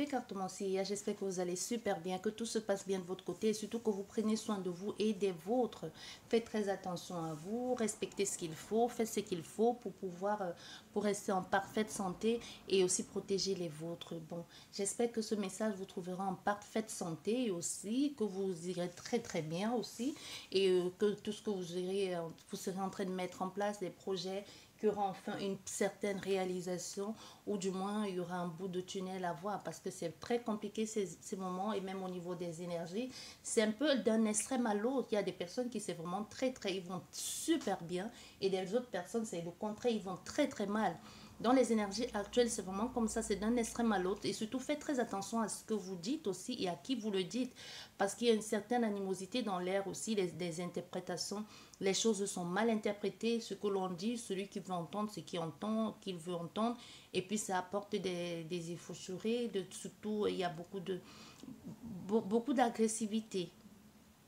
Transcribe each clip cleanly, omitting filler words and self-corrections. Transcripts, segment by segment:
Écoutez, carte Mancia, j'espère que vous allez super bien, que tout se passe bien de votre côté et surtout que vous prenez soin de vous et des vôtres. Faites très attention à vous, respectez ce qu'il faut, faites ce qu'il faut pour pouvoir, pour rester en parfaite santé et aussi protéger les vôtres. Bon, j'espère que ce message vous trouvera en parfaite santé et aussi que vous irez très très bien aussi et que tout ce que vous serez en train de mettre en place, des projets qu'il y aura enfin une certaine réalisation ou du moins il y aura un bout de tunnel à voir parce que c'est très compliqué ces moments et même au niveau des énergies c'est un peu d'un extrême à l'autre. Il y a des personnes qui c'est vraiment ils vont super bien et les autres personnes c'est le contraire, ils vont très très mal. Dans les énergies actuelles, c'est vraiment comme ça, c'est d'un extrême à l'autre. Et surtout, faites très attention à ce que vous dites aussi et à qui vous le dites. Parce qu'il y a une certaine animosité dans l'air aussi, des interprétations. Les choses sont mal interprétées. Ce que l'on dit, celui qui veut entendre, ce qu'il entend, qu'il veut entendre. Et puis, ça apporte des effourchurés. Surtout, il y a beaucoup d'agressivité,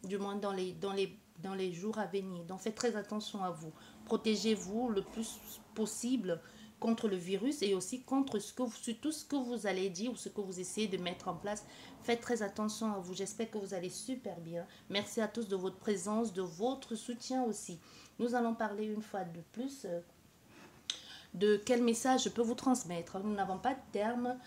du moins dans les jours à venir. Donc, faites très attention à vous. Protégez-vous le plus possible contre le virus et aussi contre surtout ce que vous allez dire ou ce que vous essayez de mettre en place. Faites très attention à vous. J'espère que vous allez super bien. Merci à tous de votre présence, de votre soutien aussi. Nous allons parler une fois de plus de quel message je peux vous transmettre. Nous n'avons pas de terme.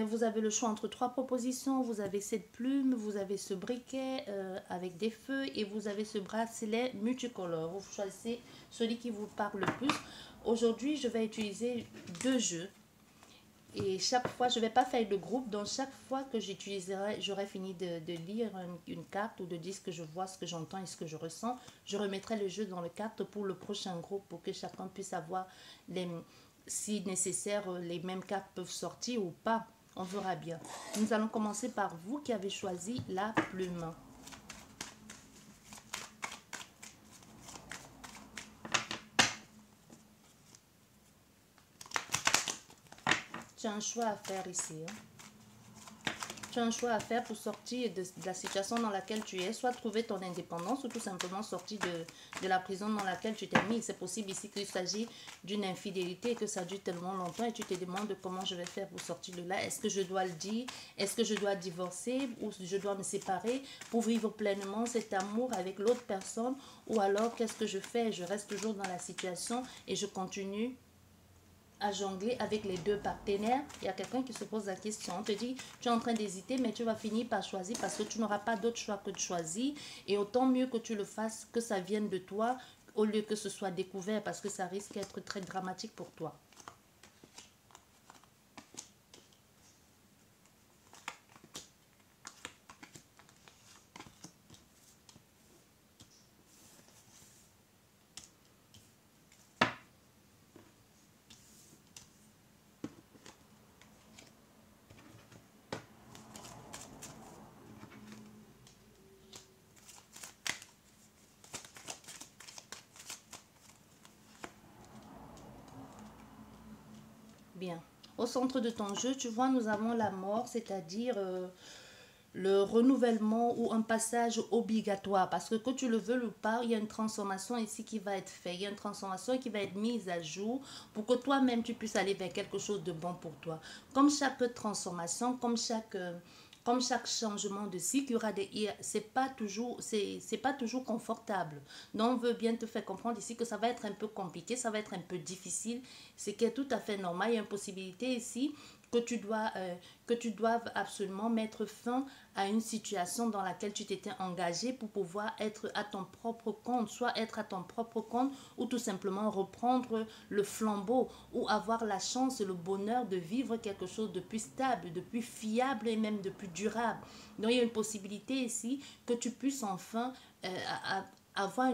Vous avez le choix entre trois propositions. Vous avez cette plume, vous avez ce briquet avec des feux et vous avez ce bracelet multicolore. Vous choisissez celui qui vous parle le plus. Aujourd'hui, je vais utiliser deux jeux. Et chaque fois, je ne vais pas faire de groupe. Donc, chaque fois que j'aurai fini de lire une carte ou de dire ce que je vois, ce que j'entends et ce que je ressens, je remettrai le jeu dans le carte pour le prochain groupe pour que chacun puisse avoir, si nécessaire, les mêmes cartes peuvent sortir ou pas. On verra bien. Nous allons commencer par vous qui avez choisi la plume. Tu as un choix à faire ici. Tu as un choix à faire pour sortir de la situation dans laquelle tu es, soit trouver ton indépendance ou tout simplement sortir de la prison dans laquelle tu t'es mis. C'est possible ici qu'il s'agit d'une infidélité et que ça dure tellement longtemps et tu te demandes comment je vais faire pour sortir de là. Est-ce que je dois le dire? Est-ce que je dois divorcer ou je dois me séparer pour vivre pleinement cet amour avec l'autre personne? Ou alors qu'est-ce que je fais? Je reste toujours dans la situation et je continue à jongler avec les deux partenaires. Il y a quelqu'un qui se pose la question. On te dit, tu es en train d'hésiter, mais tu vas finir par choisir parce que tu n'auras pas d'autre choix que de choisir. Et autant mieux que tu le fasses, que ça vienne de toi, au lieu que ce soit découvert parce que ça risque d'être très dramatique pour toi. Bien. Au centre de ton jeu, tu vois, nous avons la mort, c'est-à-dire le renouvellement ou un passage obligatoire. Parce que tu le veux ou pas, il y a une transformation ici qui va être faite. Il y a une transformation qui va être mise à jour pour que toi-même, tu puisses aller vers quelque chose de bon pour toi. Comme chaque transformation, comme chaque changement de cycle, il y aura c'est pas toujours confortable. Donc, on veut bien te faire comprendre ici que ça va être un peu compliqué, ça va être un peu difficile, ce qui est tout à fait normal. Il y a une possibilité ici que tu doives absolument mettre fin à une situation dans laquelle tu t'étais engagé pour pouvoir être à ton propre compte, soit être à ton propre compte ou tout simplement reprendre le flambeau ou avoir la chance et le bonheur de vivre quelque chose de plus stable, de plus fiable et même de plus durable. Donc il y a une possibilité ici que tu puisses enfin avoir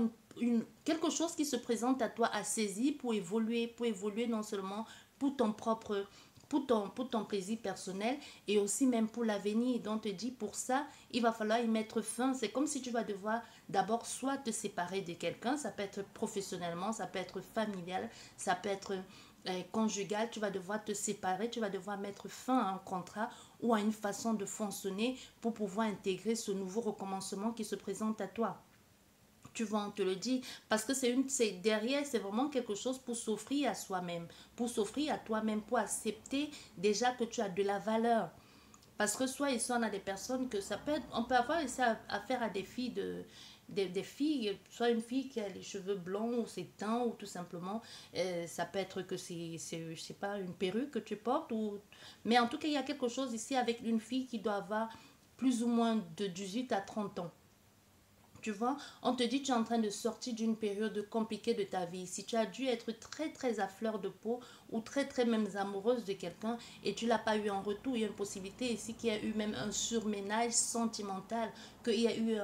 quelque chose qui se présente à toi à saisir pour évoluer non seulement pour ton propre pour ton plaisir personnel et aussi même pour l'avenir. Donc, on te dit, pour ça, il va falloir y mettre fin. C'est comme si tu vas devoir d'abord soit te séparer de quelqu'un, ça peut être professionnellement, ça peut être familial, ça peut être conjugal, tu vas devoir te séparer, tu vas devoir mettre fin à un contrat ou à une façon de fonctionner pour pouvoir intégrer ce nouveau recommencement qui se présente à toi. Tu vois, on te le dit, parce que derrière, c'est vraiment quelque chose pour s'offrir à soi-même, pour s'offrir à toi-même, pour accepter déjà que tu as de la valeur. Parce que soit ici, on a des personnes que ça peut être, on peut avoir ici affaire à des filles des filles, soit une fille qui a les cheveux blonds ou c'est teint ou tout simplement, ça peut être que je sais pas, une perruque que tu portes ou, mais en tout cas, il y a quelque chose ici avec une fille qui doit avoir plus ou moins de 18 à 30 ans. Tu vois, on te dit tu es en train de sortir d'une période compliquée de ta vie. Si tu as dû être très très à fleur de peau ou très très même amoureuse de quelqu'un et tu l'as pas eu en retour, il y a une possibilité ici qu'il y a eu même un surménage sentimental, qu'il y a eu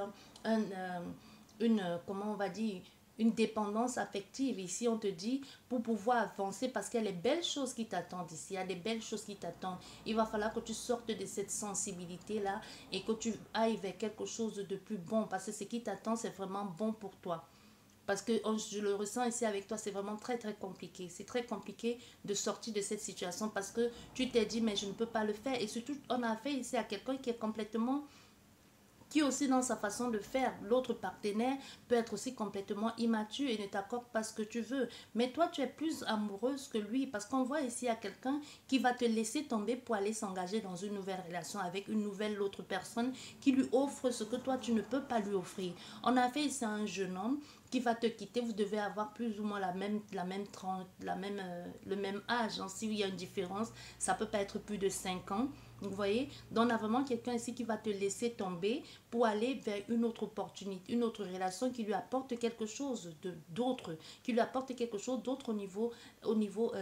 comment on va dire, une dépendance affective. Ici, on te dit, pour pouvoir avancer, parce qu'il y a les belles choses qui t'attendent ici, il y a des belles choses qui t'attendent. Il va falloir que tu sortes de cette sensibilité-là et que tu ailles vers quelque chose de plus bon, parce que ce qui t'attend, c'est vraiment bon pour toi. Parce que je le ressens ici avec toi, c'est vraiment très très compliqué. C'est très compliqué de sortir de cette situation parce que tu t'es dit, mais je ne peux pas le faire. Et surtout, on a affaire ici à quelqu'un qui est complètement, qui aussi dans sa façon de faire, l'autre partenaire peut être aussi complètement immature et ne t'accorde pas ce que tu veux. Mais toi, tu es plus amoureuse que lui parce qu'on voit ici à quelqu'un qui va te laisser tomber pour aller s'engager dans une nouvelle relation avec une nouvelle autre personne qui lui offre ce que toi, tu ne peux pas lui offrir. On a fait ici un jeune homme qui va te quitter, vous devez avoir plus ou moins le même âge. Hein. S'il y a une différence, ça peut pas être plus de 5 ans. Vous voyez, donc on a vraiment quelqu'un ici qui va te laisser tomber pour aller vers une autre opportunité, une autre relation qui lui apporte quelque chose d'autre, qui lui apporte quelque chose d'autre au niveau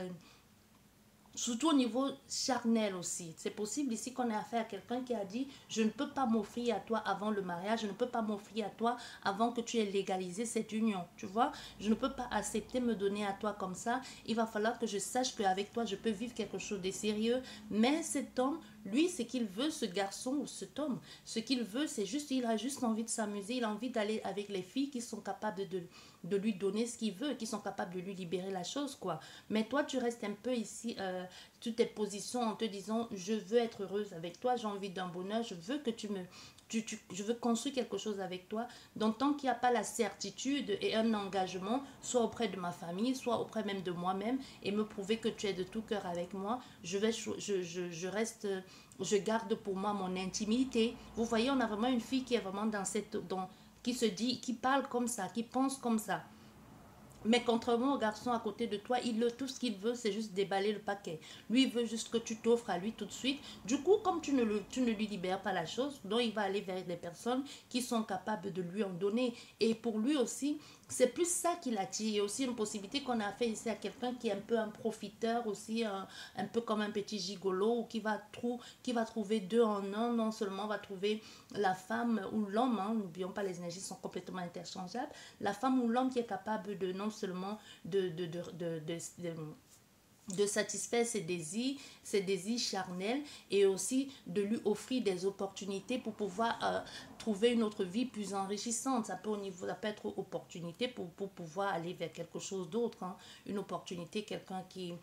surtout au niveau charnel aussi. C'est possible ici qu'on ait affaire à quelqu'un qui a dit, je ne peux pas m'offrir à toi avant le mariage, je ne peux pas m'offrir à toi avant que tu aies légalisé cette union. Tu vois, je ne peux pas accepter me donner à toi comme ça. Il va falloir que je sache qu'avec toi, je peux vivre quelque chose de sérieux. Mais cet homme, lui, ce qu'il veut, ce garçon ou cet homme, ce qu'il veut, c'est juste, il a juste envie de s'amuser, il a envie d'aller avec les filles qui sont capables de lui donner ce qu'il veut, qui sont capables de lui libérer la chose, quoi. Mais toi, tu restes un peu ici, toutes tes positions en te disant, je veux être heureuse avec toi, j'ai envie d'un bonheur, je veux que tu me... je veux construire quelque chose avec toi. Donc, tant qu'il n'y a pas la certitude et un engagement, soit auprès de ma famille, soit auprès même de moi-même, et me prouver que tu es de tout cœur avec moi, je reste, je garde pour moi mon intimité. Vous voyez, on a vraiment une fille qui est vraiment qui se dit, qui parle comme ça, qui pense comme ça. Mais contrairement au garçon à côté de toi, tout ce qu'il veut, c'est juste déballer le paquet. Lui, il veut juste que tu t'offres à lui tout de suite. Du coup, comme tu ne lui libères pas la chose, donc il va aller vers des personnes qui sont capables de lui en donner. Et pour lui aussi, c'est plus ça qui l'attire. Il y a aussi une possibilité qu'on a fait ici à quelqu'un qui est un peu un profiteur aussi, un peu comme un petit gigolo, ou qui va trouver deux en un. Non seulement va trouver la femme ou l'homme, hein, n'oublions pas, les énergies sont complètement interchangeables, la femme ou l'homme qui est capable de non seulement de satisfaire ses désirs charnels et aussi de lui offrir des opportunités pour pouvoir trouver une autre vie plus enrichissante. Ça peut être opportunité pour pouvoir aller vers quelque chose d'autre. Hein. Une opportunité, quelqu'un qui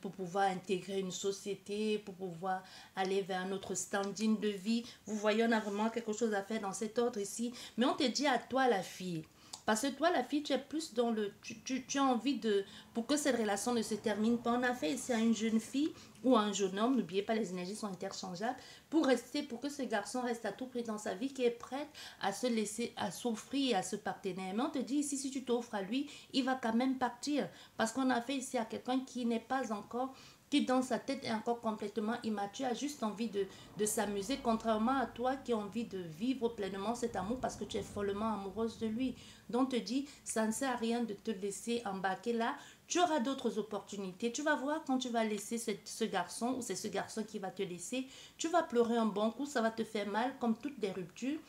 pour pouvoir intégrer une société, pour pouvoir aller vers un autre standing de vie. Vous voyez, on a vraiment quelque chose à faire dans cet ordre ici. Mais on te dit à toi, la fille, parce que toi, la fille, tu es plus dans le... Tu as envie de... Pour que cette relation ne se termine pas, on a fait ici à une jeune fille ou à un jeune homme, n'oubliez pas, les énergies sont interchangeables, pour que ce garçon reste à tout prix dans sa vie, qui est prêt à se laisser, à s'offrir à ce partenaire. Mais on te dit ici, si tu t'offres à lui, il va quand même partir. Parce qu'on a fait ici à quelqu'un qui n'est pas encore qui dans sa tête est encore complètement immature, a juste envie de s'amuser, contrairement à toi qui as envie de vivre pleinement cet amour parce que tu es follement amoureuse de lui. Donc, te dit, ça ne sert à rien de te laisser embarquer là. Tu auras d'autres opportunités. Tu vas voir quand tu vas laisser ce garçon, ou c'est ce garçon qui va te laisser, tu vas pleurer un bon coup, ça va te faire mal, comme toutes les ruptures.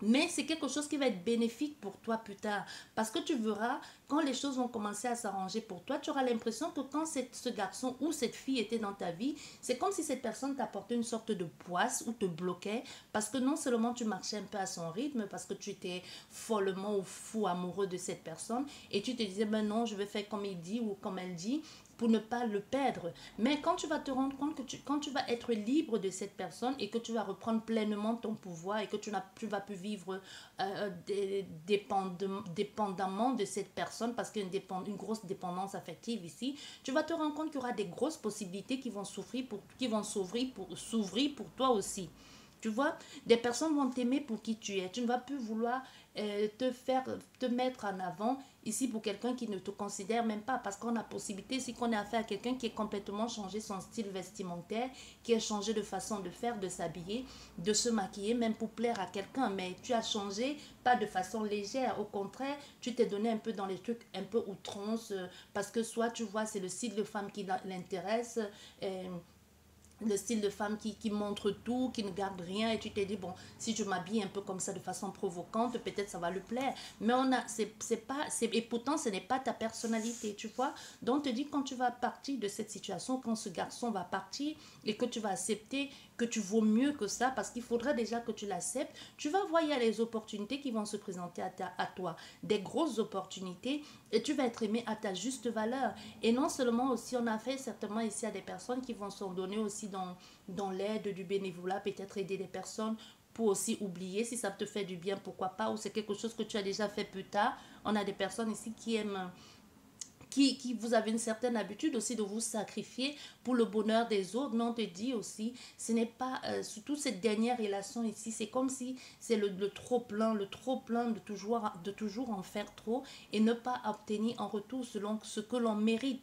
Mais c'est quelque chose qui va être bénéfique pour toi plus tard. Parce que tu verras, quand les choses vont commencer à s'arranger pour toi, tu auras l'impression que quand ce garçon ou cette fille était dans ta vie, c'est comme si cette personne t'apportait une sorte de poisse ou te bloquait. Parce que non seulement tu marchais un peu à son rythme, parce que tu étais follement ou fou amoureux de cette personne, et tu te disais, ben non, je vais faire comme il dit ou comme elle dit, pour ne pas le perdre. Mais quand tu vas te rendre compte que quand tu vas être libre de cette personne et que tu vas reprendre pleinement ton pouvoir et que tu vas plus vivre dépendamment de cette personne, parce qu'il y a une grosse dépendance affective ici, tu vas te rendre compte qu'il y aura des grosses possibilités qui vont s'ouvrir pour toi aussi. Tu vois, des personnes vont t'aimer pour qui tu es. Tu ne vas plus vouloir te mettre en avant ici pour quelqu'un qui ne te considère même pas. Parce qu'on a possibilité, si qu'on a affaire à quelqu'un qui a complètement changé son style vestimentaire, qui a changé de façon de faire, de s'habiller, de se maquiller, même pour plaire à quelqu'un. Mais tu as changé, pas de façon légère. Au contraire, tu t'es donné un peu dans les trucs un peu outrance. Parce que soit tu vois, c'est le style de femme qui l'intéresse. Le style de femme qui montre tout, qui ne garde rien, et tu t'es dit, bon, si je m'habille un peu comme ça de façon provocante, peut-être ça va lui plaire. Mais et pourtant, ce n'est pas ta personnalité, tu vois. Donc, on te dit, quand tu vas partir de cette situation, quand ce garçon va partir et que tu vas accepter que tu vaux mieux que ça, parce qu'il faudrait déjà que tu l'acceptes, tu vas voir, il y a les opportunités qui vont se présenter à toi, des grosses opportunités, et tu vas être aimé à ta juste valeur. Et non seulement aussi, on a fait certainement ici à des personnes qui vont s'en donner aussi dans l'aide du bénévolat, peut-être aider les personnes pour aussi oublier, si ça te fait du bien, pourquoi pas, ou c'est quelque chose que tu as déjà fait plus tard. On a des personnes ici qui aiment vous avez une certaine habitude aussi de vous sacrifier pour le bonheur des autres, mais on te dit aussi, ce n'est pas, surtout cette dernière relation ici, c'est comme si c'est le trop plein de toujours en faire trop et ne pas obtenir en retour selon ce que l'on mérite.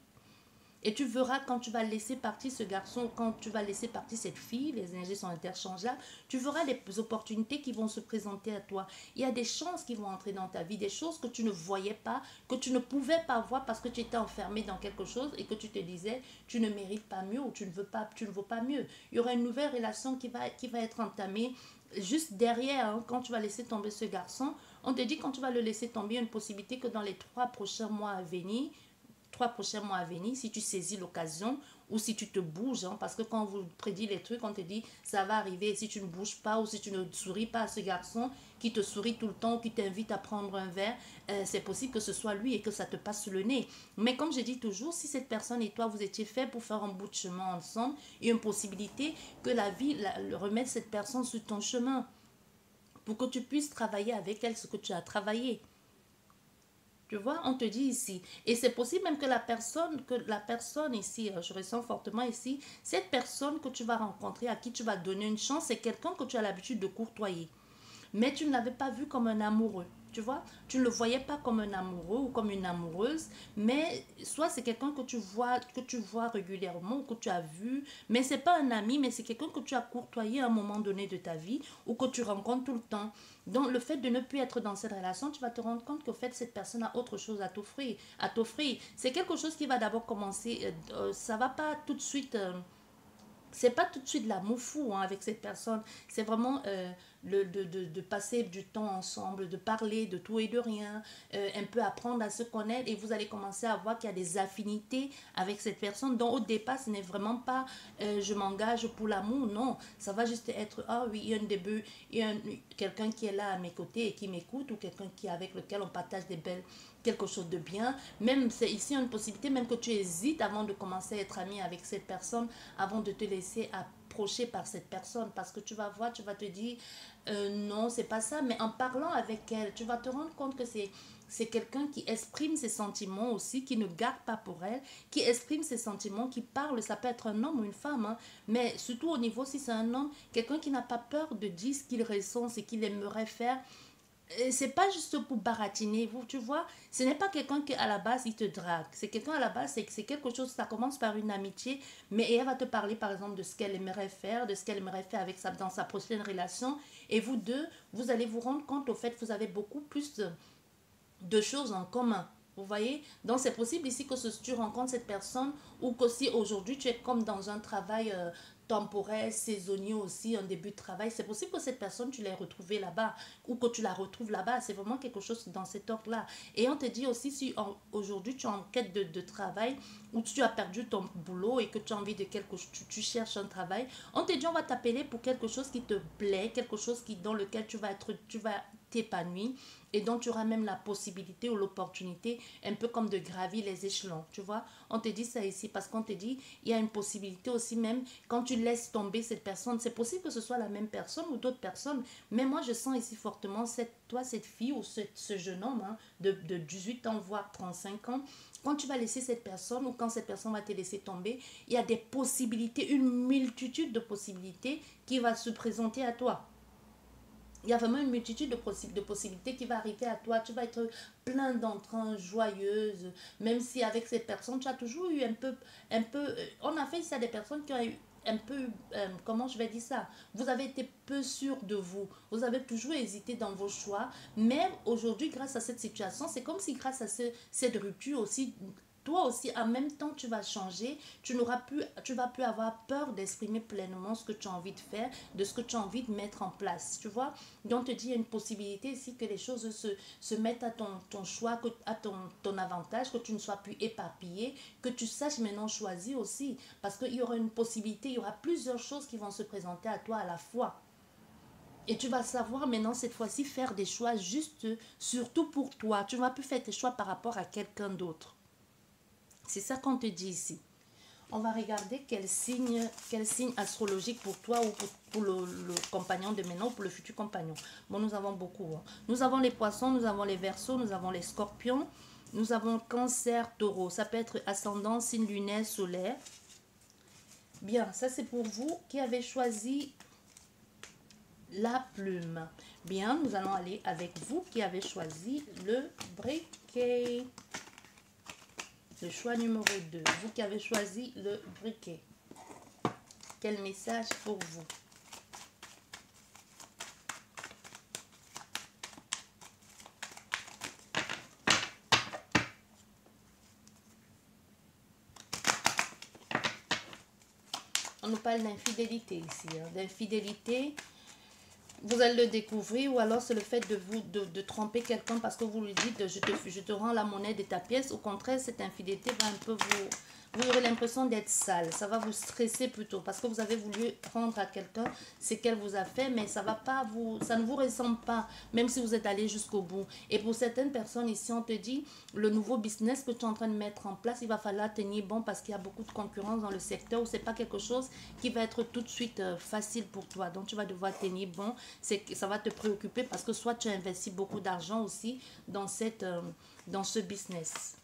Et tu verras quand tu vas laisser partir ce garçon, quand tu vas laisser partir cette fille, les énergies sont interchangeables, tu verras les opportunités qui vont se présenter à toi. Il y a des chances qui vont entrer dans ta vie, des choses que tu ne voyais pas, que tu ne pouvais pas voir parce que tu étais enfermé dans quelque chose et que tu te disais, tu ne mérites pas mieux ou tu ne vaux pas mieux. Il y aura une nouvelle relation qui va être entamée juste derrière, hein, quand tu vas laisser tomber ce garçon. On te dit quand tu vas le laisser tomber, il y a une possibilité que dans les 3 prochains mois à venir, si tu saisis l'occasion ou si tu te bouges, hein, parce que quand on vous prédit les trucs, on te dit ça va arriver, et si tu ne bouges pas ou si tu ne souris pas à ce garçon qui te sourit tout le temps, qui t'invite à prendre un verre, c'est possible que ce soit lui et que ça te passe le nez. Mais comme je dis toujours, si cette personne et toi, vous étiez fait pour faire un bout de chemin ensemble, il y a une possibilité que la vie remette cette personne sur ton chemin pour que tu puisses travailler avec elle ce que tu as travaillé. Tu vois, on te dit ici. Et c'est possible même que la personne ici, je ressens fortement ici, cette personne que tu vas rencontrer, à qui tu vas donner une chance, c'est quelqu'un que tu as l'habitude de courtoyer. Mais tu ne l'avais pas vu comme un amoureux. Tu vois, tu ne le voyais pas comme un amoureux ou comme une amoureuse, mais soit c'est quelqu'un que tu vois régulièrement ou que tu as vu, mais c'est pas un ami, mais c'est quelqu'un que tu as courtoyé à un moment donné de ta vie ou que tu rencontres tout le temps. Donc le fait de ne plus être dans cette relation, tu vas te rendre compte qu'au fait cette personne a autre chose à t'offrir. C'est quelque chose qui va d'abord commencer, ça va pas tout de suite. C'est pas tout de suite l'amour fou, hein, avec cette personne. C'est vraiment de passer du temps ensemble, de parler de tout et de rien, un peu apprendre à se connaître et vous allez commencer à voir qu'il y a des affinités avec cette personne. Donc au départ, ce n'est vraiment pas je m'engage pour l'amour, non. Ça va juste être, ah oui, il y a un début, il y a quelqu'un qui est là à mes côtés et qui m'écoute ou quelqu'un avec lequel on partage quelque chose de bien. Même c'est ici une possibilité, même que tu hésites avant de commencer à être ami avec cette personne, avant de te laisser approcher par cette personne, parce que tu vas voir, tu vas te dire non, c'est pas ça, mais en parlant avec elle, tu vas te rendre compte que c'est quelqu'un qui exprime ses sentiments aussi, qui ne garde pas pour elle, qui exprime ses sentiments, qui parle, ça peut être un homme ou une femme, hein, mais surtout au niveau si c'est un homme, quelqu'un qui n'a pas peur de dire ce qu'il ressent, ce qu'il aimerait faire. Et c'est pas juste pour baratiner, vous, tu vois. Ce n'est pas quelqu'un qui, à la base, il te drague. C'est quelqu'un, à la base, c'est quelque chose, ça commence par une amitié, mais elle va te parler, par exemple, de ce qu'elle aimerait faire, de ce qu'elle aimerait faire dans sa prochaine relation. Et vous deux, vous allez vous rendre compte, au fait, que vous avez beaucoup plus de choses en commun. Vous voyez? Donc, c'est possible ici que tu rencontres cette personne ou que si aujourd'hui tu es comme dans un travail temporaire, saisonnier aussi, un début de travail, c'est possible que cette personne, tu l'aies retrouvée là-bas ou que tu la retrouves là-bas. C'est vraiment quelque chose dans cet ordre-là. Et on te dit aussi, si aujourd'hui tu es en quête de travail ou tu as perdu ton boulot et que tu as envie de quelque chose, tu cherches un travail, on te dit, on va t'appeler pour quelque chose qui te plaît, quelque chose dans lequel tu vas t'épanouis et dont tu auras même la possibilité ou l'opportunité, un peu comme de gravir les échelons, tu vois. On te dit ça ici parce qu'on te dit, il y a une possibilité aussi même, quand tu laisses tomber cette personne, c'est possible que ce soit la même personne ou d'autres personnes, mais moi je sens ici fortement, cette fille ou ce jeune homme hein, de 18 ans, voire 35 ans, quand tu vas laisser cette personne ou quand cette personne va te laisser tomber, il y a des possibilités, une multitude de possibilités qui va se présenter à toi. Il y a vraiment une multitude de possibilités qui va arriver à toi. Tu vas être plein d'entrain, joyeuse. Même si avec cette personne, tu as toujours eu on a fait ça des personnes qui ont eu un peu, comment je vais dire ça, vous avez été peu sûr de vous. Vous avez toujours hésité dans vos choix. Mais aujourd'hui, grâce à cette situation, c'est comme si grâce à cette rupture aussi, toi aussi, en même temps, tu vas changer. Tu vas plus avoir peur d'exprimer pleinement ce que tu as envie de faire, de ce que tu as envie de mettre en place. Tu vois? Donc, on te dit, il y a une possibilité ici que les choses se mettent à ton choix, à ton avantage, que tu ne sois plus éparpillé, que tu saches maintenant choisir aussi. Parce qu'il y aura une possibilité, il y aura plusieurs choses qui vont se présenter à toi à la fois. Et tu vas savoir maintenant, cette fois-ci, faire des choix juste, surtout pour toi. Tu ne vas plus faire tes choix par rapport à quelqu'un d'autre. C'est ça qu'on te dit ici. On va regarder quel signe astrologique pour toi ou pour le compagnon de maintenant ou pour le futur compagnon. Bon, nous avons beaucoup. Hein. Nous avons les poissons, nous avons les verseaux, nous avons les scorpions, nous avons cancer, taureau. Ça peut être ascendant, signe lunaire, solaire. Bien, ça c'est pour vous qui avez choisi la plume. Bien, nous allons aller avec vous qui avez choisi le briquet. Le choix numéro 2. Vous qui avez choisi le briquet. Quel message pour vous? On nous parle d'infidélité ici. Hein. D'infidélité, vous allez le découvrir ou alors c'est le fait de tromper quelqu'un parce que vous lui dites je te rends la monnaie de ta pièce. Au contraire, cette infidélité va un peu vous aurez l'impression d'être sale. Ça va vous stresser plutôt parce que vous avez voulu rendre à quelqu'un ce qu'elle vous a fait, mais ça ne vous ressemble pas, même si vous êtes allé jusqu'au bout. Et pour certaines personnes ici, on te dit, le nouveau business que tu es en train de mettre en place, il va falloir tenir bon parce qu'il y a beaucoup de concurrence dans le secteur où c'est pas quelque chose qui va être tout de suite facile pour toi. Donc, tu vas devoir tenir bon. Ça va te préoccuper parce que soit tu as investi beaucoup d'argent aussi dans ce business.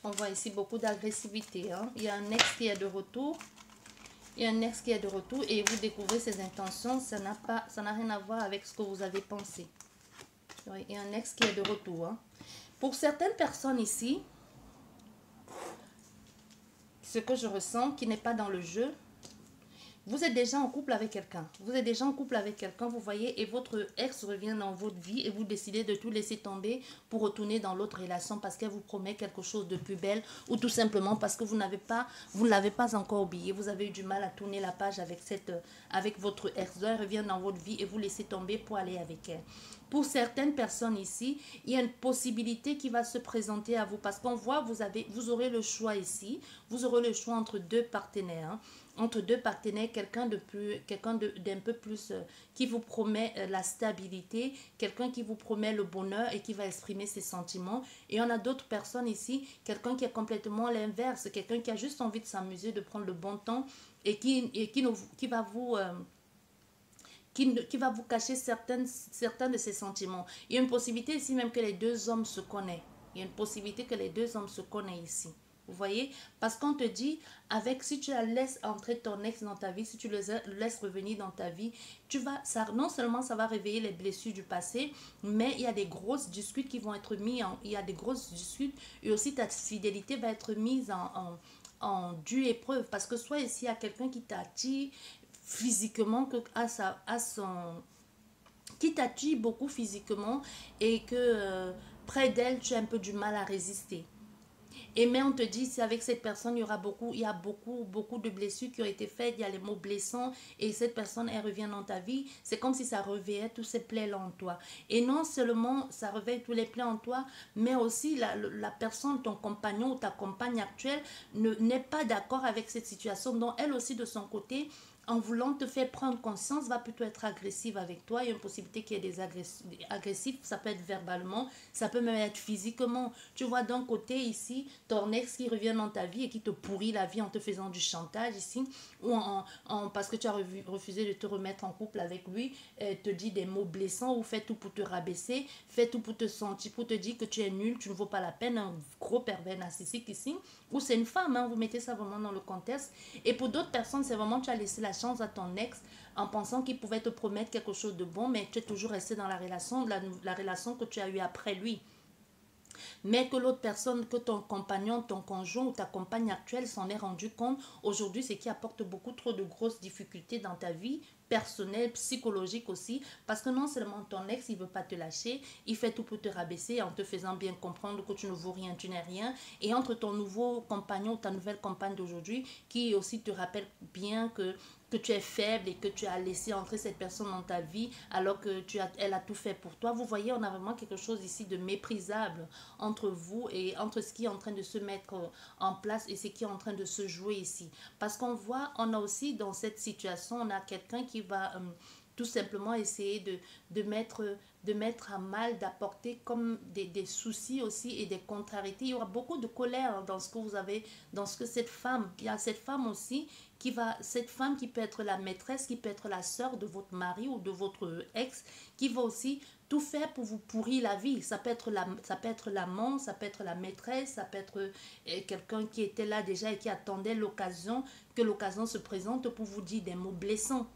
On voit ici beaucoup d'agressivité. Hein. Il y a un ex qui est de retour. Il y a un ex qui est de retour et vous découvrez ses intentions. Ça n'a rien à voir avec ce que vous avez pensé. Oui, il y a un ex qui est de retour. Hein. Pour certaines personnes ici, ce que je ressens qui n'est pas dans le jeu, vous êtes déjà en couple avec quelqu'un. Vous êtes déjà en couple avec quelqu'un, vous voyez, et votre ex revient dans votre vie et vous décidez de tout laisser tomber pour retourner dans l'autre relation parce qu'elle vous promet quelque chose de plus belle ou tout simplement parce que vous ne l'avez pas encore oublié. Vous avez eu du mal à tourner la page avec votre ex. Elle revient dans votre vie et vous laissez tomber pour aller avec elle. Pour certaines personnes ici, il y a une possibilité qui va se présenter à vous parce qu'on voit, vous aurez le choix ici. Vous aurez le choix entre deux partenaires. Hein. Entre deux partenaires, quelqu'un d'un peu plus qui vous promet la stabilité, quelqu'un qui vous promet le bonheur et qui va exprimer ses sentiments. Et on a d'autres personnes ici, quelqu'un qui est complètement l'inverse, quelqu'un qui a juste envie de s'amuser, de prendre le bon temps et qui va vous... qui va vous cacher certains de ses sentiments. Il y a une possibilité ici même que les deux hommes se connaissent. Il y a une possibilité que les deux hommes se connaissent ici. Vous voyez? Parce qu'on te dit, si tu la laisses entrer ton ex dans ta vie, si tu le laisses revenir dans ta vie, non seulement ça va réveiller les blessures du passé, mais il y a des grosses disputes qui vont être mises il y a des grosses disputes et aussi ta fidélité va être mise en due épreuve. Parce que soit ici, il y a quelqu'un qui t'attire physiquement, qui t'attire beaucoup physiquement et que près d'elle, tu as un peu du mal à résister. Et mais on te dit, si avec cette personne, il y a beaucoup de blessures qui ont été faites, il y a les mots blessants, et cette personne, elle revient dans ta vie, c'est comme si ça réveillait tous ces plaies-là en toi. Et non seulement ça réveille tous les plaies en toi, mais aussi la personne, ton compagnon ou ta compagne actuelle, n'est pas d'accord avec cette situation. Donc, elle aussi, de son côté, en voulant te faire prendre conscience, va plutôt être agressive avec toi. Il y a une possibilité qu'il y ait des agressifs, ça peut être verbalement, ça peut même être physiquement. Tu vois d'un côté ici, ton ex qui revient dans ta vie et qui te pourrit la vie en te faisant du chantage ici, ou parce que tu as refusé de te remettre en couple avec lui, te dit des mots blessants ou fait tout pour te rabaisser, fait tout pour te sentir, pour te dire que tu es nul, tu ne vaux pas la peine, un gros pervers narcissique ici, ou c'est une femme, hein, vous mettez ça vraiment dans le contexte. Et pour d'autres personnes, c'est vraiment tu as laissé la chance à ton ex en pensant qu'il pouvait te promettre quelque chose de bon, mais tu es toujours resté dans la relation, la relation que tu as eue après lui. Mais que l'autre personne, que ton compagnon, ton conjoint ou ta compagne actuelle s'en est rendu compte aujourd'hui, c'est qui apporte beaucoup trop de grosses difficultés dans ta vie personnelle, psychologique aussi, parce que non seulement ton ex, il veut pas te lâcher, il fait tout pour te rabaisser en te faisant bien comprendre que tu ne vaux rien, tu n'es rien, et entre ton nouveau compagnon ou ta nouvelle compagne d'aujourd'hui, qui aussi te rappelle bien que tu es faible et que tu as laissé entrer cette personne dans ta vie alors que elle a tout fait pour toi. Vous voyez, on a vraiment quelque chose ici de méprisable entre vous et entre ce qui est en train de se mettre en place et ce qui est en train de se jouer ici. Parce qu'on voit, on a aussi dans cette situation, on a quelqu'un qui va tout simplement essayer de mettre à mal, d'apporter comme des soucis aussi et des contrariétés. Il y aura beaucoup de colère dans ce que vous avez, dans ce que cette femme, il y a cette femme aussi cette femme qui peut être la maîtresse, qui peut être la sœur de votre mari ou de votre ex, qui va aussi tout faire pour vous pourrir la vie. Ça peut être l'amant, ça peut être la maîtresse, ça peut être quelqu'un qui était là déjà et qui attendait l'occasion, que l'occasion se présente pour vous dire des mots blessants.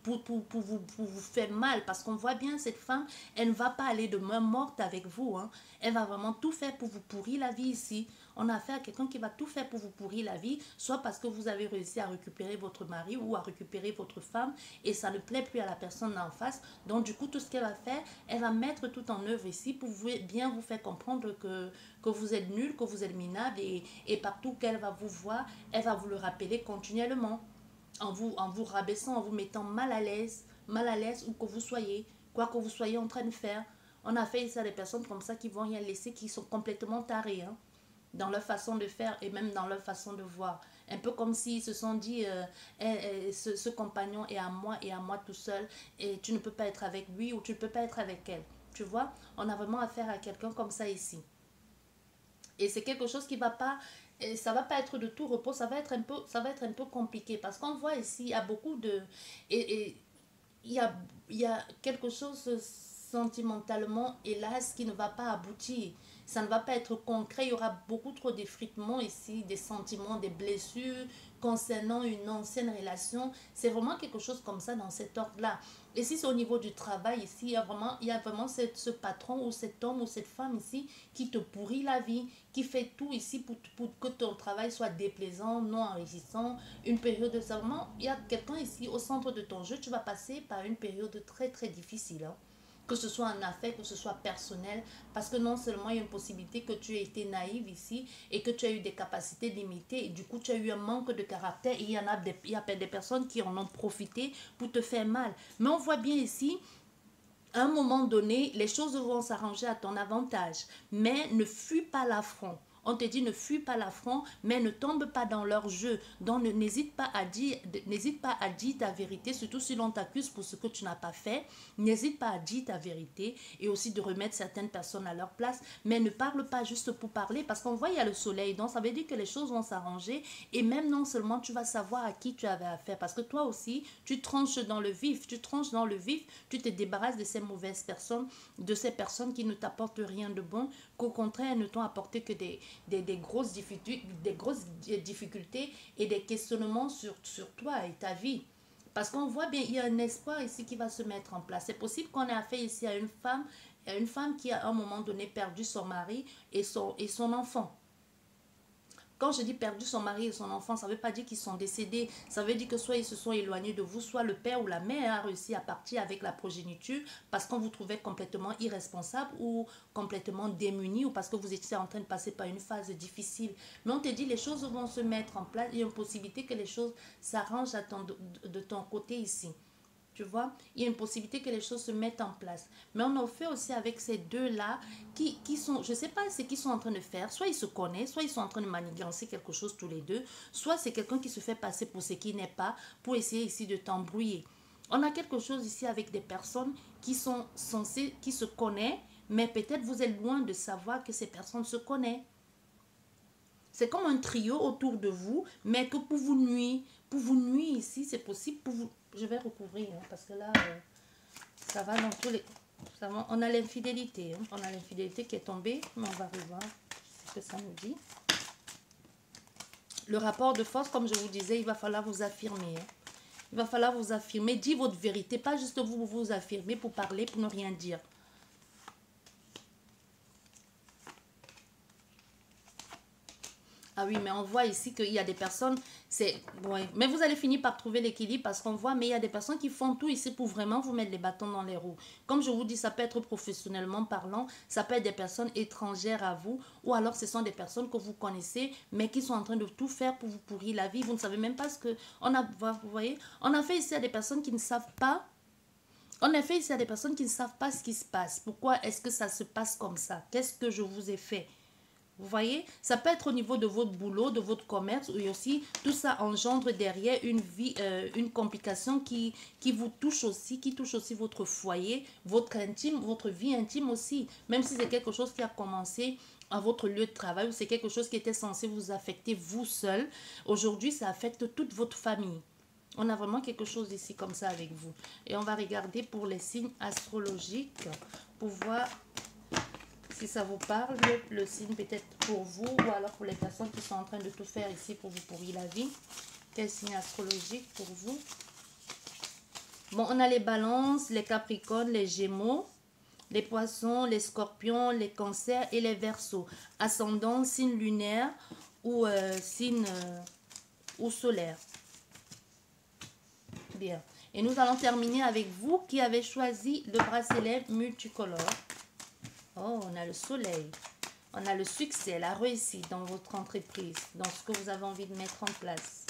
Pour vous faire mal, parce qu'on voit bien cette femme, elle ne va pas aller de main morte avec vous, hein. Elle va vraiment tout faire pour vous pourrir la vie ici. On a affaire à quelqu'un qui va tout faire pour vous pourrir la vie, soit parce que vous avez réussi à récupérer votre mari ou à récupérer votre femme et ça ne plaît plus à la personne en face. Donc du coup, tout ce qu'elle va faire, elle va mettre tout en œuvre ici pour bien vous faire comprendre que vous êtes nul, que vous êtes minable, et partout qu'elle va vous voir, elle va vous le rappeler continuellement en vous rabaissant, en vous mettant mal à l'aise où que vous soyez, quoi que vous soyez en train de faire. On a fait ça à des personnes comme ça qui vont rien laisser, qui sont complètement tarées, hein, dans leur façon de faire et même dans leur façon de voir. Un peu comme s'ils se sont dit, ce compagnon est à moi et à moi tout seul, et tu ne peux pas être avec lui ou tu ne peux pas être avec elle. Tu vois, on a vraiment affaire à quelqu'un comme ça ici. Et c'est quelque chose qui va pas, et ça va pas être de tout repos, ça va être un peu compliqué parce qu'on voit ici, il y a beaucoup de, et il y a quelque chose sentimentalement, hélas, qui ne va pas aboutir. Ça ne va pas être concret, il y aura beaucoup trop d'effritements ici, des sentiments, des blessures concernant une ancienne relation. C'est vraiment quelque chose comme ça dans cet ordre-là. Et si c'est au niveau du travail ici, il y a vraiment ce patron ou cet homme ou cette femme ici qui te pourrit la vie, qui fait tout ici pour que ton travail soit déplaisant, non enrichissant, une période de serment. Il y a quelqu'un ici au centre de ton jeu, tu vas passer par une période très très difficile, hein. Que ce soit en affaires, que ce soit personnel, parce que non seulement il y a une possibilité que tu aies été naïve ici et que tu as eu des capacités limitées et du coup tu as eu un manque de caractère et il y a des personnes qui en ont profité pour te faire mal. Mais on voit bien ici, à un moment donné, les choses vont s'arranger à ton avantage. Mais ne fuis pas l'affront. On te dit ne fuis pas l'affront, mais ne tombe pas dans leur jeu. Donc n'hésite pas à dire ta vérité, surtout si l'on t'accuse pour ce que tu n'as pas fait. N'hésite pas à dire ta vérité et aussi de remettre certaines personnes à leur place. Mais ne parle pas juste pour parler parce qu'on voit il y a le soleil. Donc ça veut dire que les choses vont s'arranger et même non seulement tu vas savoir à qui tu avais affaire parce que toi aussi tu tranches dans le vif, tu te débarrasses de ces mauvaises personnes, de ces personnes qui ne t'apportent rien de bon, qu'au contraire ne t'ont apporté que des grosses difficultés et des questionnements sur toi et ta vie. Parce qu'on voit bien, il y a un espoir ici qui va se mettre en place. C'est possible qu'on ait affaire ici à une femme qui a à un moment donné perdu son mari et son enfant. Quand je dis perdu son mari et son enfant, ça ne veut pas dire qu'ils sont décédés. Ça veut dire que soit ils se sont éloignés de vous, soit le père ou la mère a réussi à partir avec la progéniture parce qu'on vous trouvait complètement irresponsable ou complètement démuni ou parce que vous étiez en train de passer par une phase difficile. Mais on te dit les choses vont se mettre en place. Il y a une possibilité que les choses s'arrangent de ton côté ici. Tu vois, il y a une possibilité que les choses se mettent en place. Mais on a fait aussi avec ces deux-là qui sont, je ne sais pas ce qu'ils sont en train de faire. Soit ils se connaissent, soit ils sont en train de manigancer quelque chose tous les deux. Soit c'est quelqu'un qui se fait passer pour ce qui n'est pas, pour essayer ici de t'embrouiller. On a quelque chose ici avec des personnes qui sont censées, qui se connaissent, mais peut-être vous êtes loin de savoir que ces personnes se connaissent. C'est comme un trio autour de vous, mais que pour vous nuire ici, c'est possible pour vous. Je vais recouvrir, hein, parce que là, ça va dans tous les... on a l'infidélité, hein, on a l'infidélité qui est tombée, mais on va revoir ce que ça nous dit. Le rapport de force, comme je vous disais, il va falloir vous affirmer. Hein. Il va falloir vous affirmer, dire votre vérité, pas juste vous affirmer pour parler, pour ne rien dire. Ah oui, mais on voit ici qu'il y a des personnes, ouais, mais vous allez finir par trouver l'équilibre parce qu'on voit, mais il y a des personnes qui font tout ici pour vraiment vous mettre les bâtons dans les roues. Comme je vous dis, ça peut être professionnellement parlant, ça peut être des personnes étrangères à vous, ou alors ce sont des personnes que vous connaissez, mais qui sont en train de tout faire pour vous pourrir la vie. Vous ne savez même pas ce que... vous voyez, on a fait ici à des personnes qui ne savent pas. En effet, ici, il y a des personnes qui ne savent pas ce qui se passe. Pourquoi est-ce que ça se passe comme ça? Qu'est-ce que je vous ai fait? Vous voyez, ça peut être au niveau de votre boulot, de votre commerce, et aussi tout ça engendre derrière une vie, une complication qui vous touche aussi, qui touche aussi votre foyer, votre intime, votre vie intime aussi. Même si c'est quelque chose qui a commencé à votre lieu de travail ou c'est quelque chose qui était censé vous affecter vous seul, aujourd'hui ça affecte toute votre famille. On a vraiment quelque chose ici comme ça avec vous. Et on va regarder pour les signes astrologiques pour voir si ça vous parle, le signe peut-être pour vous ou alors pour les personnes qui sont en train de tout faire ici pour vous pourrir la vie. Quel signe astrologique pour vous? Bon, on a les balances, les capricornes, les gémeaux, les poissons, les scorpions, les cancers et les verseaux. Ascendant, signe lunaire ou signe ou solaire. Bien. Et nous allons terminer avec vous qui avez choisi le bracelet multicolore. Oh, on a le soleil. On a le succès, la réussite dans votre entreprise, dans ce que vous avez envie de mettre en place.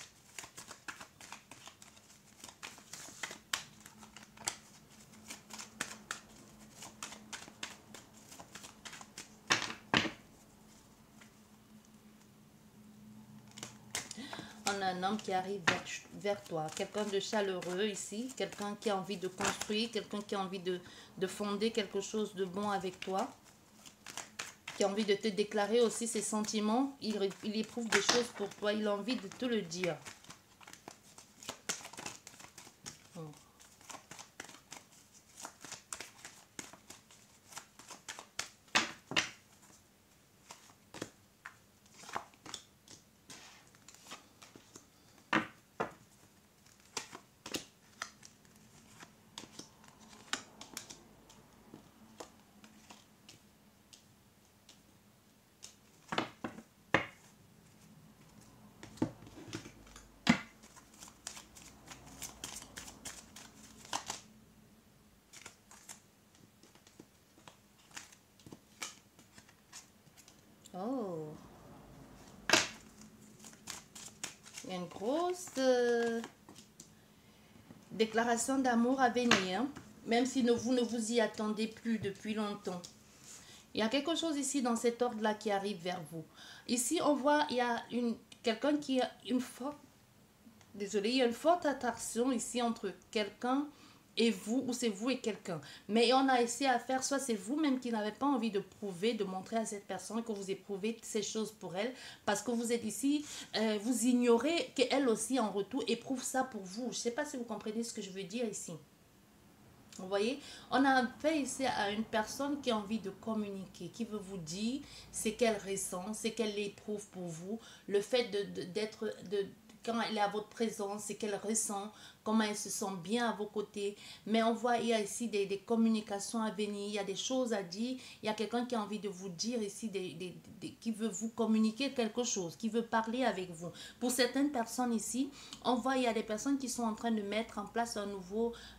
On a un homme qui arrive vers toi, quelqu'un de chaleureux ici, quelqu'un qui a envie de construire, quelqu'un qui a envie de fonder quelque chose de bon avec toi, qui a envie de te déclarer aussi ses sentiments, il éprouve des choses pour toi, il a envie de te le dire. Oh, il y a une grosse déclaration d'amour à venir, même si vous ne vous y attendez plus depuis longtemps. Il y a quelque chose ici dans cet ordre-là qui arrive vers vous. Ici, on voit, il y a quelqu'un qui a une forte... Désolée, il y a une forte attraction ici entre quelqu'un et vous, ou c'est vous et quelqu'un. Mais on a essayé à faire, soit c'est vous-même qui n'avez pas envie de prouver, de montrer à cette personne que vous éprouvez ces choses pour elle, parce que vous êtes ici, vous ignorez qu'elle aussi en retour éprouve ça pour vous. Je ne sais pas si vous comprenez ce que je veux dire ici. Vous voyez, on a fait ici à une personne qui a envie de communiquer, qui veut vous dire ce qu'elle ressent, ce qu'elle éprouve pour vous, le fait quand elle est à votre présence, ce qu'elle ressent, comment elle se sent bien à vos côtés. Mais on voit, il y a ici des communications à venir, il y a des choses à dire, il y a quelqu'un qui a envie de vous dire ici, qui veut vous communiquer quelque chose, qui veut parler avec vous. Pour certaines personnes ici, on voit, il y a des personnes qui sont en train de mettre en place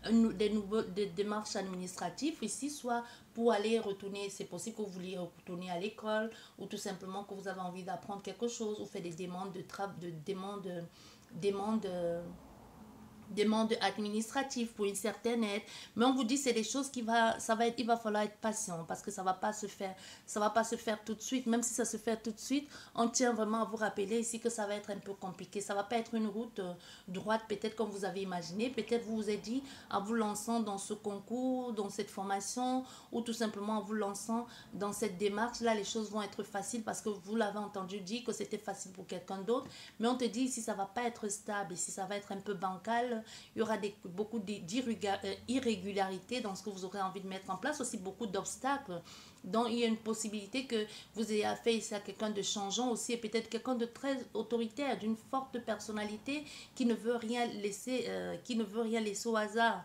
des démarches administratives ici, soit pour aller retourner, c'est possible que vous vouliez retourner à l'école, ou tout simplement que vous avez envie d'apprendre quelque chose, ou faire des demandes demandes demande administrative pour une certaine aide, mais on vous dit c'est des choses il va falloir être patient parce que ça va pas se faire tout de suite. Même si ça se fait tout de suite, on tient vraiment à vous rappeler ici que ça va être un peu compliqué. Ça va pas être une route droite, peut-être comme vous avez imaginé. Peut-être vous vous êtes dit en vous lançant dans ce concours, dans cette formation, ou tout simplement en vous lançant dans cette démarche, là les choses vont être faciles parce que vous l'avez entendu dire que c'était facile pour quelqu'un d'autre, mais on te dit ici ça va pas être stable, ici ça va être un peu bancal. Il y aura beaucoup d'irrégularités dans ce que vous aurez envie de mettre en place, aussi beaucoup d'obstacles. Donc il y a une possibilité que vous ayez affaire ici à quelqu'un de changeant aussi, et peut-être quelqu'un de très autoritaire, d'une forte personnalité qui ne veut rien laisser, au hasard.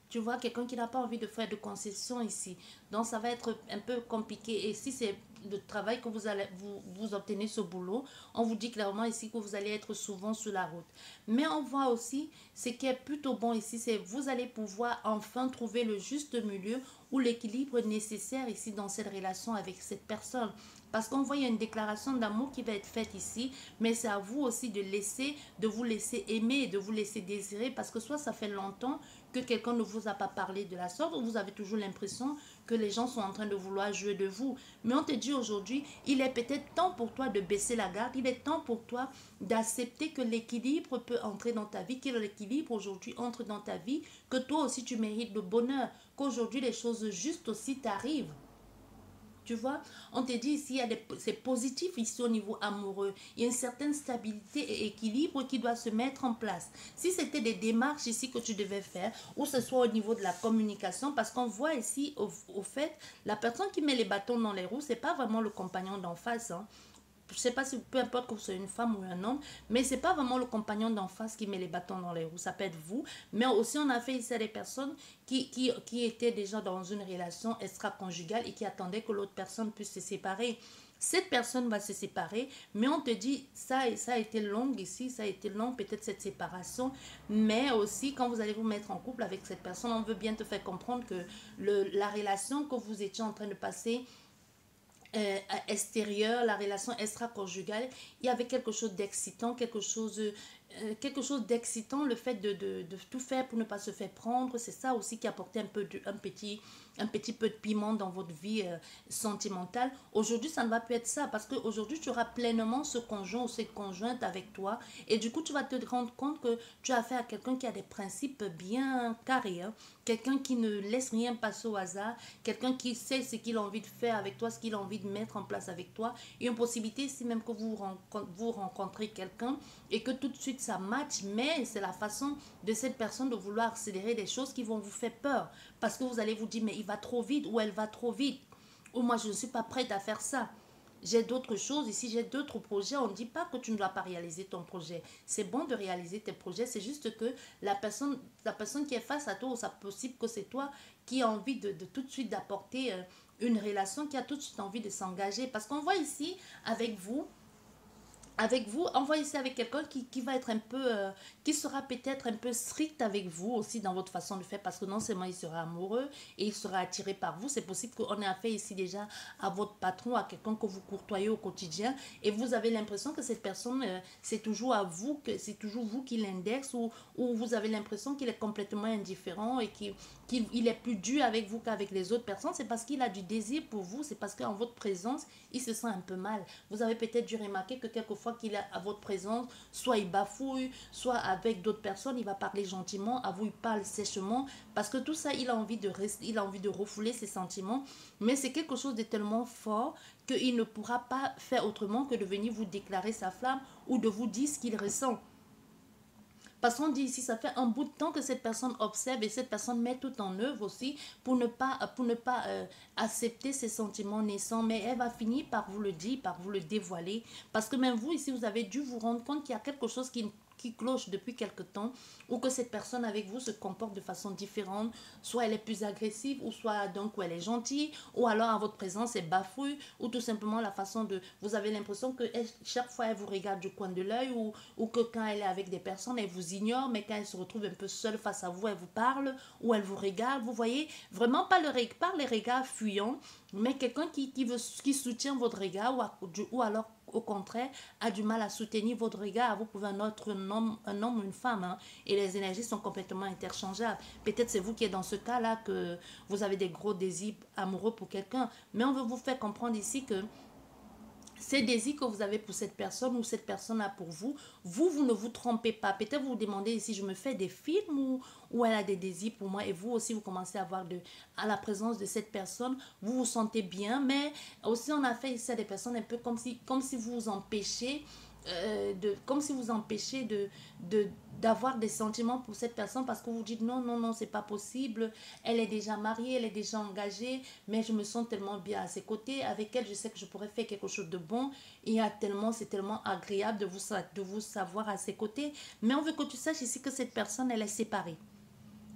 Tu vois, quelqu'un qui n'a pas envie de faire de concessions ici. Donc, ça va être un peu compliqué. Et si c'est le travail que vous obtenez ce boulot, on vous dit clairement ici que vous allez être souvent sur la route. Mais on voit aussi, ce qui est plutôt bon ici, c'est vous allez pouvoir enfin trouver le juste milieu ou l'équilibre nécessaire ici dans cette relation avec cette personne. Parce qu'on voit, il y a une déclaration d'amour qui va être faite ici, mais c'est à vous aussi de vous laisser aimer, de vous laisser désirer, parce que soit ça fait longtemps que quelqu'un ne vous a pas parlé de la sorte, ou vous avez toujours l'impression que les gens sont en train de vouloir jouer de vous. Mais on te dit aujourd'hui, il est peut-être temps pour toi de baisser la garde, il est temps pour toi d'accepter que l'équilibre peut entrer dans ta vie, que l'équilibre aujourd'hui entre dans ta vie, que toi aussi tu mérites le bonheur, qu'aujourd'hui les choses justes aussi t'arrivent. Tu vois, on te dit ici, c'est positif ici au niveau amoureux. Il y a une certaine stabilité et équilibre qui doit se mettre en place. Si c'était des démarches ici que tu devais faire, ou ce soit au niveau de la communication, parce qu'on voit ici, au fait, la personne qui met les bâtons dans les roues, c'est pas vraiment le compagnon d'en face, hein. Je sais pas si peu importe que vous soyez une femme ou un homme, mais c'est pas vraiment le compagnon d'en face qui met les bâtons dans les roues, ça peut être vous, mais aussi on a fait ici à des personnes qui étaient déjà dans une relation extra-conjugale et qui attendaient que l'autre personne puisse se séparer. Cette personne va se séparer, mais on te dit ça a été long ici, ça a été long peut-être cette séparation, mais aussi quand vous allez vous mettre en couple avec cette personne, on veut bien te faire comprendre que la relation que vous étiez en train de passer extérieure, la relation extra-conjugale, il y avait quelque chose d'excitant, quelque chose d'excitant, le fait de tout faire pour ne pas se faire prendre, c'est ça aussi qui apportait un petit peu de piment dans votre vie sentimentale. Aujourd'hui, ça ne va plus être ça parce qu'aujourd'hui, tu auras pleinement ce conjoint ou cette conjointe avec toi et du coup, tu vas te rendre compte que tu as affaire à quelqu'un qui a des principes bien carrés, hein. Quelqu'un qui ne laisse rien passer au hasard, quelqu'un qui sait ce qu'il a envie de faire avec toi, ce qu'il a envie de mettre en place avec toi. Et une possibilité, si même que vous rencontrez quelqu'un et que tout de suite ça match, mais c'est la façon de cette personne de vouloir accélérer des choses qui vont vous faire peur. Parce que vous allez vous dire, mais il va trop vite ou elle va trop vite. Ou moi, je ne suis pas prête à faire ça. J'ai d'autres choses ici, j'ai d'autres projets. On ne dit pas que tu ne dois pas réaliser ton projet. C'est bon de réaliser tes projets. C'est juste que la personne qui est face à toi, ou c'est possible que c'est toi qui a envie de tout de suite d'apporter une relation, qui a tout de suite envie de s'engager. Parce qu'on voit ici avec vous, envoyez ça avec quelqu'un qui va être un peu, qui sera peut-être un peu strict avec vous aussi dans votre façon de faire, parce que non seulement il sera amoureux et il sera attiré par vous, c'est possible qu'on ait affaire ici déjà à votre patron, à quelqu'un que vous courtoyez au quotidien, et vous avez l'impression que cette personne, c'est toujours à vous, que c'est toujours vous qui l'indexe, ou vous avez l'impression qu'il est complètement indifférent et qu'il est plus dur avec vous qu'avec les autres personnes. C'est parce qu'il a du désir pour vous, c'est parce qu'en votre présence, il se sent un peu mal. Vous avez peut-être dû remarquer que quelquefois qu'il est à votre présence, soit il bafouille, soit avec d'autres personnes, il va parler gentiment, à vous il parle sèchement, parce que tout ça, il a envie de rester, il a envie de refouler ses sentiments, mais c'est quelque chose de tellement fort qu'il ne pourra pas faire autrement que de venir vous déclarer sa flamme ou de vous dire ce qu'il ressent. Parce qu'on dit ici, ça fait un bout de temps que cette personne observe et cette personne met tout en œuvre aussi pour ne pas accepter ses sentiments naissants. Mais elle va finir par vous le dire, par vous le dévoiler. Parce que même vous, ici, vous avez dû vous rendre compte qu'il y a quelque chose qui cloche depuis quelque temps, ou que cette personne avec vous se comporte de façon différente, soit elle est plus agressive, ou soit donc elle est gentille, ou alors à votre présence elle bafouille, ou tout simplement la façon de, vous avez l'impression que chaque fois elle vous regarde du coin de l'œil, ou que quand elle est avec des personnes elle vous ignore, mais quand elle se retrouve un peu seule face à vous elle vous parle, ou elle vous regarde. Vous voyez vraiment pas par les regards fuyants, mais quelqu'un qui soutient votre regard, ou alors au contraire, a du mal à soutenir votre regard. Vous pouvez un homme ou une femme, hein, et les énergies sont complètement interchangeables. Peut-être c'est vous qui êtes dans ce cas-là, que vous avez des gros désirs amoureux pour quelqu'un, mais on veut vous faire comprendre ici que ces désirs que vous avez pour cette personne ou cette personne a pour vous, vous ne vous trompez pas. Peut-être vous vous demandez si je me fais des films ou elle a des désirs pour moi, et vous aussi vous commencez à avoir à la présence de cette personne, vous vous sentez bien, mais aussi on a fait ici à des personnes un peu comme si vous vous empêchez comme si vous empêchez d'avoir des sentiments pour cette personne, parce que vous dites non, non, non, c'est pas possible, elle est déjà mariée, elle est déjà engagée, mais je me sens tellement bien à ses côtés, avec elle je sais que je pourrais faire quelque chose de bon, et c'est tellement agréable de vous savoir à ses côtés. Mais on veut que tu saches ici que cette personne elle est séparée,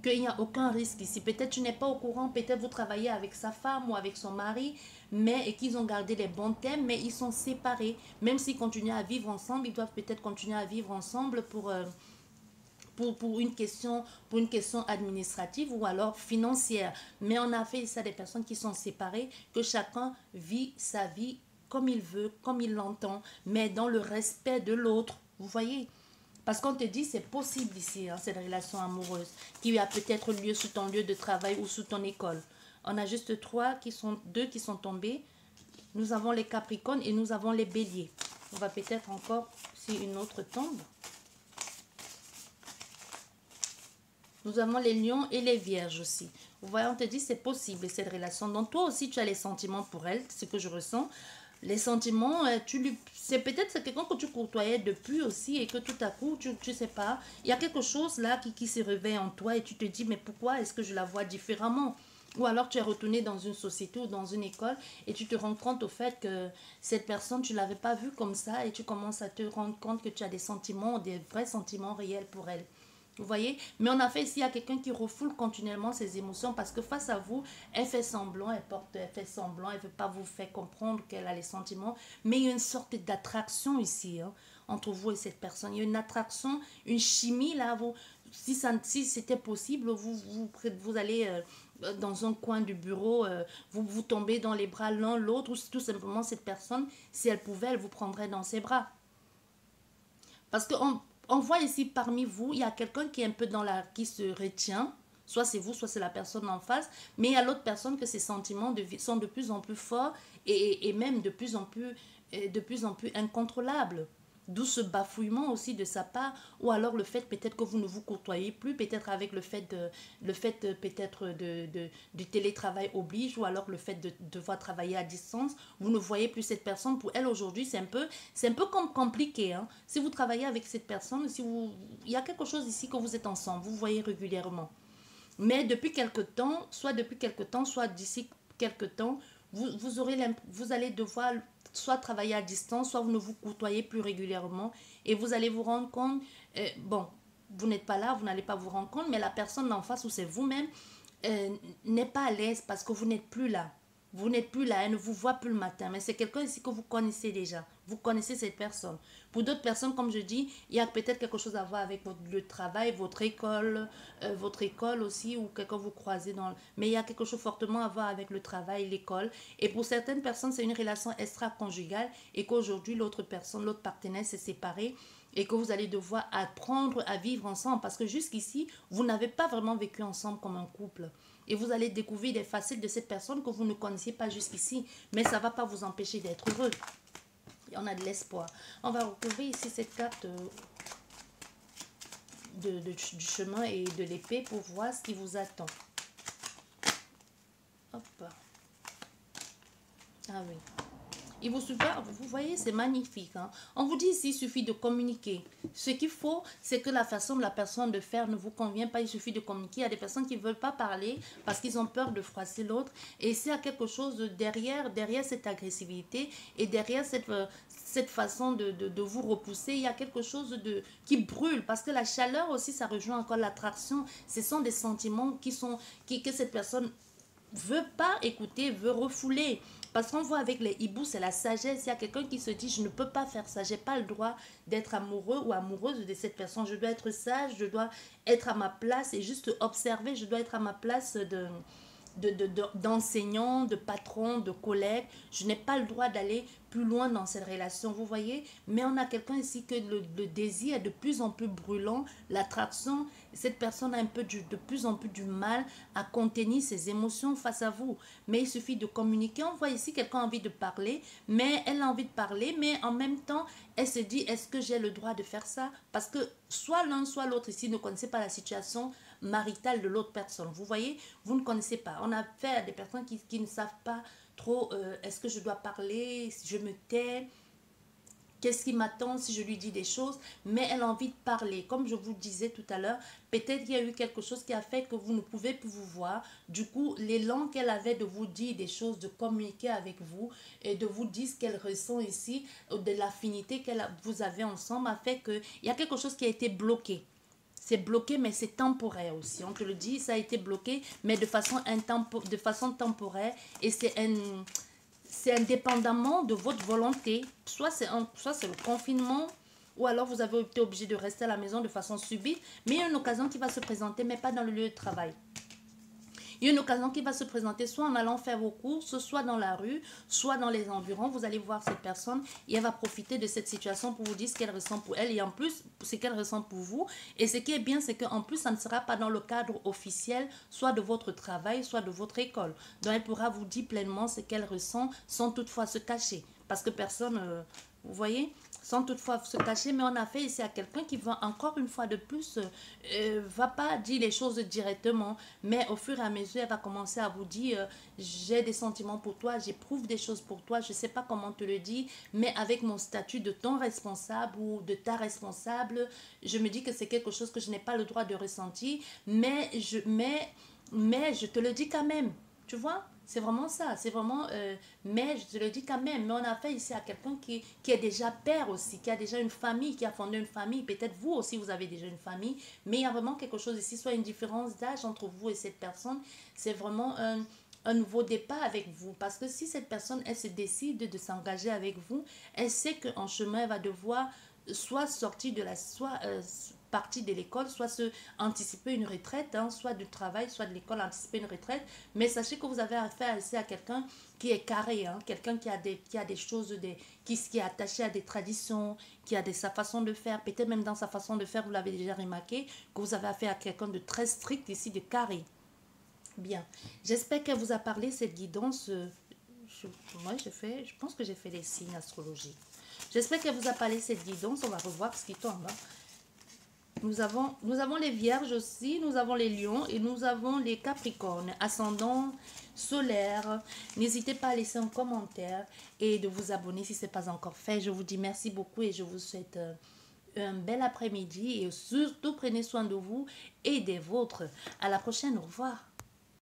qu'il n'y a aucun risque ici. Peut-être tu n'es pas au courant, peut-être vous travaillez avec sa femme ou avec son mari, et qu'ils ont gardé les bons thèmes, mais ils sont séparés. Même s'ils continuent à vivre ensemble, ils doivent peut-être continuer à vivre ensemble pour une question administrative ou alors financière. Mais on a fait ça des personnes qui sont séparées, que chacun vit sa vie comme il veut, comme il l'entend, mais dans le respect de l'autre. Vous voyez? Parce qu'on te dit, c'est possible ici, hein, cette relation amoureuse, qui a peut-être lieu sous ton lieu de travail ou sous ton école. On a juste deux qui sont tombés. Nous avons les Capricornes et nous avons les Béliers. On va peut-être encore, si une autre tombe. Nous avons les Lions et les Vierges aussi. Vous voyez, on te dit, c'est possible cette relation. Donc toi aussi, tu as les sentiments pour elle, ce que je ressens. Les sentiments, c'est peut-être quelqu'un que tu côtoyais depuis aussi, et que tout à coup, tu sais pas, il y a quelque chose là qui se réveille en toi, et tu te dis, mais pourquoi est-ce que je la vois différemment? Ou alors tu es retourné dans une société ou dans une école et tu te rends compte au fait que cette personne, tu ne l'avais pas vue comme ça, et tu commences à te rendre compte que tu as des sentiments, des vrais sentiments réels pour elle. Vous voyez? Mais on a fait ici à quelqu'un qui refoule continuellement ses émotions, parce que face à vous, elle fait semblant, elle fait semblant, elle ne veut pas vous faire comprendre qu'elle a les sentiments. Mais il y a une sorte d'attraction ici, hein, entre vous et cette personne. Il y a une attraction, une chimie là. Si c'était possible, vous allez dans un coin du bureau, vous tombez dans les bras l'un l'autre, ou tout simplement cette personne, si elle pouvait, elle vous prendrait dans ses bras. Parce qu'on voit ici parmi vous, il y a quelqu'un qui est un peu qui se retient. Soit c'est vous, soit c'est la personne en face. Mais il y a l'autre personne que ses sentiments sont de plus en plus forts, et même de plus en plus incontrôlables. D'où ce bafouillement aussi de sa part, ou alors le fait peut-être que vous ne vous côtoyez plus, peut-être avec le fait peut-être du télétravail oblige, ou alors le fait de devoir travailler à distance, vous ne voyez plus cette personne. Pour elle aujourd'hui, c'est un peu comme compliqué, hein. Si vous travaillez avec cette personne, il y a quelque chose ici que vous êtes ensemble, vous voyez régulièrement. Mais depuis quelque temps, soit d'ici quelque temps, vous allez devoir soit travailler à distance, soit vous ne vous côtoyez plus régulièrement, et vous allez vous rendre compte, bon, vous n'êtes pas là, vous n'allez pas vous rendre compte, mais la personne d'en face, ou c'est vous-même, n'est pas à l'aise parce que vous n'êtes plus là. Vous n'êtes plus là, elle ne vous voit plus le matin, mais c'est quelqu'un ici que vous connaissez déjà. Vous connaissez cette personne. Pour d'autres personnes, comme je dis, il y a peut-être quelque chose à voir avec votre lieu de travail, votre école aussi, ou quelqu'un vous croisez mais il y a quelque chose fortement à voir avec le travail, l'école. Et pour certaines personnes, c'est une relation extra-conjugale, et qu'aujourd'hui, l'autre partenaire s'est séparé, et que vous allez devoir apprendre à vivre ensemble, parce que jusqu'ici, vous n'avez pas vraiment vécu ensemble comme un couple. Et vous allez découvrir des facettes de cette personne que vous ne connaissiez pas jusqu'ici. Mais ça ne va pas vous empêcher d'être heureux. Et on a de l'espoir. On va recouvrir ici cette carte du chemin et de l'épée pour voir ce qui vous attend. Hop. Ah oui. Il vous suffit, vous voyez, c'est magnifique. Hein. On vous dit ici, il suffit de communiquer. Ce qu'il faut, c'est que la façon de la personne de faire ne vous convient pas. Il suffit de communiquer. Il y a des personnes qui ne veulent pas parler parce qu'ils ont peur de froisser l'autre. Et s'il y a quelque chose derrière cette agressivité et derrière cette façon de vous repousser, il y a quelque chose qui brûle. Parce que la chaleur aussi, ça rejoint encore l'attraction. Ce sont des sentiments que cette personne veut pas écouter, veut refouler. Parce qu'on voit avec les hiboux, c'est la sagesse. Il y a quelqu'un qui se dit, je ne peux pas faire ça. J'ai pas le droit d'être amoureux ou amoureuse de cette personne. Je dois être sage, je dois être à ma place et juste observer. Je dois être à ma place d'enseignant, de patron, de collègue. Je n'ai pas le droit d'aller plus loin dans cette relation, vous voyez. Mais on a quelqu'un ici que le désir est de plus en plus brûlant, l'attraction, cette personne a de plus en plus du mal à contenir ses émotions face à vous. Mais il suffit de communiquer. On voit ici quelqu'un a envie de parler, mais elle a envie de parler, mais en même temps, elle se dit, est-ce que j'ai le droit de faire ça? Parce que soit l'un, soit l'autre ici ne connaissait pas la situation maritale de l'autre personne. Vous voyez, vous ne connaissez pas. On a affaire à des personnes qui ne savent pas trop, est-ce que je dois parler, si je me tais, qu'est-ce qui m'attend si je lui dis des choses, mais elle a envie de parler. Comme je vous disais tout à l'heure, peut-être qu'il y a eu quelque chose qui a fait que vous ne pouvez plus vous voir. Du coup, l'élan qu'elle avait de vous dire des choses, de communiquer avec vous et de vous dire ce qu'elle ressent ici, de l'affinité vous avez ensemble, a fait qu'il y a quelque chose qui a été bloqué. C'est bloqué, mais c'est temporaire aussi. On te le dit, ça a été bloqué, mais de façon temporaire. Et c'est indépendamment de votre volonté. Soit c'est le confinement, ou alors vous avez été obligé de rester à la maison de façon subite. Mais il y a une occasion qui va se présenter, mais pas dans le lieu de travail. Il y a une occasion qui va se présenter soit en allant faire vos courses, soit dans la rue, soit dans les environs. Vous allez voir cette personne et elle va profiter de cette situation pour vous dire ce qu'elle ressent pour elle et en plus ce qu'elle ressent pour vous. Et ce qui est bien, c'est qu'en plus, ça ne sera pas dans le cadre officiel, soit de votre travail, soit de votre école. Donc, elle pourra vous dire pleinement ce qu'elle ressent sans toutefois se cacher. Parce que personne, vous voyez, sans toutefois se cacher, mais on a fait ici à quelqu'un qui va encore une fois de plus, va pas dire les choses directement, mais au fur et à mesure, elle va commencer à vous dire, j'ai des sentiments pour toi, j'éprouve des choses pour toi, je sais pas comment te le dire, mais avec mon statut de ton responsable ou de ta responsable, je me dis que c'est quelque chose que je n'ai pas le droit de ressentir, mais je te le dis quand même, tu vois. C'est vraiment ça, c'est vraiment, mais je te le dis quand même, mais on a fait ici à quelqu'un qui est déjà père aussi, qui a déjà une famille, qui a fondé une famille, peut-être vous aussi vous avez déjà une famille, mais il y a vraiment quelque chose ici, soit une différence d'âge entre vous et cette personne, c'est vraiment un nouveau départ avec vous, parce que si cette personne, elle se décide de s'engager avec vous, elle sait qu'en chemin, elle va devoir soit sortir de partie de l'école, soit anticiper une retraite, hein, soit du travail, soit de l'école, anticiper une retraite. Mais sachez que vous avez affaire ici à quelqu'un qui est carré, hein, quelqu'un qui a des choses, qui est attaché à des traditions, qui a sa façon de faire. Peut-être même dans sa façon de faire, vous l'avez déjà remarqué, que vous avez affaire à quelqu'un de très strict ici, de carré. Bien. J'espère qu'elle vous a parlé, cette guidance. Je pense que j'ai fait les signes astrologiques. J'espère qu'elle vous a parlé, cette guidance. On va revoir ce qui tombe. Hein. Nous avons les vierges aussi, nous avons les lions et nous avons les capricornes, ascendant solaire. N'hésitez pas à laisser un commentaire et de vous abonner si ce n'est pas encore fait. Je vous dis merci beaucoup et je vous souhaite un bel après-midi et surtout prenez soin de vous et des vôtres. À la prochaine, au revoir.